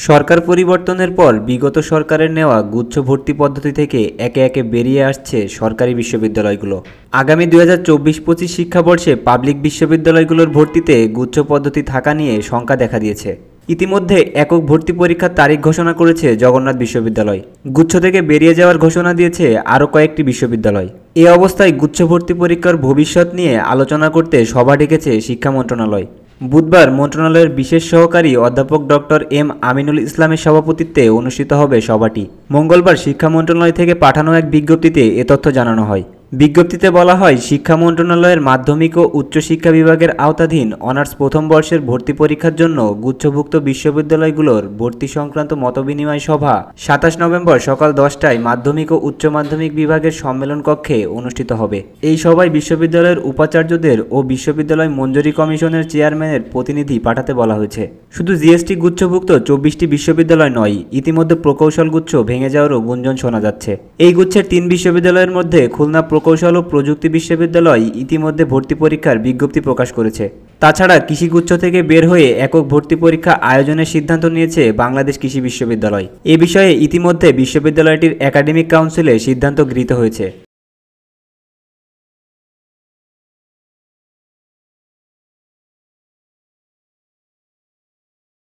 সরকার পরিবর্তনের পর বিগত সরকারের নেওয়া গুচ্ছ ভর্তি পদ্ধতি থেকে একে একে বেরিয়ে আসছে সরকারি বিশ্ববিদ্যালয়গুলো। আগামী 2024-25 শিক্ষাবর্ষে পাবলিক বিশ্ববিদ্যালয়গুলোর ভর্তিতে গুচ্ছ পদ্ধতি থাকা নিয়ে শঙ্কা দেখা দিয়েছে। ইতিমধ্যে একক ভর্তি পরীক্ষার তারিখ ঘোষণা করেছে জগন্নাথ বিশ্ববিদ্যালয়। গুচ্ছ থেকে বেরিয়ে যাওয়ার ঘোষণা দিয়েছে আরও কয়েকটি বিশ্ববিদ্যালয়। এ অবস্থায় গুচ্ছ ভর্তি পরীক্ষার ভবিষ্যৎ নিয়ে আলোচনা করতে সভা ডেকেছে শিক্ষা মন্ত্রণালয়। বুধবার মন্ত্রণালয়ের বিশেষ সহকারী অধ্যাপক ডক্টর এম আমিনুল ইসলামের সভাপতিত্বে অনুষ্ঠিত হবে সভাটি। মঙ্গলবার শিক্ষা মন্ত্রণালয় থেকে পাঠানো এক বিজ্ঞপ্তিতে এ তথ্য জানানো হয়। বিজ্ঞপ্তিতে বলা হয়, শিক্ষা মন্ত্রণালয়ের মাধ্যমিক ও উচ্চশিক্ষা বিভাগের আওতাধীন অনার্স প্রথম বর্ষের ভর্তি পরীক্ষার জন্য গুচ্ছভুক্ত বিশ্ববিদ্যালয়গুলোর ভর্তি সংক্রান্ত মতবিনিময় সভা 27 নভেম্বর সকাল 10টায় মাধ্যমিক ও উচ্চ মাধ্যমিক বিভাগের সম্মেলন কক্ষে অনুষ্ঠিত হবে। এই সভায় বিশ্ববিদ্যালয়ের উপাচার্যদের ও বিশ্ববিদ্যালয় মঞ্জুরি কমিশনের চেয়ারম্যানের প্রতিনিধি পাঠাতে বলা হয়েছে। শুধু জিএসটি গুচ্ছভুক্ত 24টি বিশ্ববিদ্যালয় নয়, ইতিমধ্যে প্রকৌশল গুচ্ছ ভেঙে যাওয়ারও গুঞ্জন শোনা যাচ্ছে। এই গুচ্ছের 3 বিশ্ববিদ্যালয়ের মধ্যে খুলনা প্রকৌশল ও প্রযুক্তি বিশ্ববিদ্যালয় ইতিমধ্যে ভর্তি পরীক্ষার বিজ্ঞপ্তি প্রকাশ করেছে। তাছাড়া কৃষিগুচ্ছ থেকে বের হয়ে একক ভর্তি পরীক্ষা আয়োজনের সিদ্ধান্ত নিয়েছে বাংলাদেশ কৃষি বিশ্ববিদ্যালয়। এ বিষয়ে ইতিমধ্যে বিশ্ববিদ্যালয়টির একাডেমিক কাউন্সিলে সিদ্ধান্ত গৃহীত হয়েছে।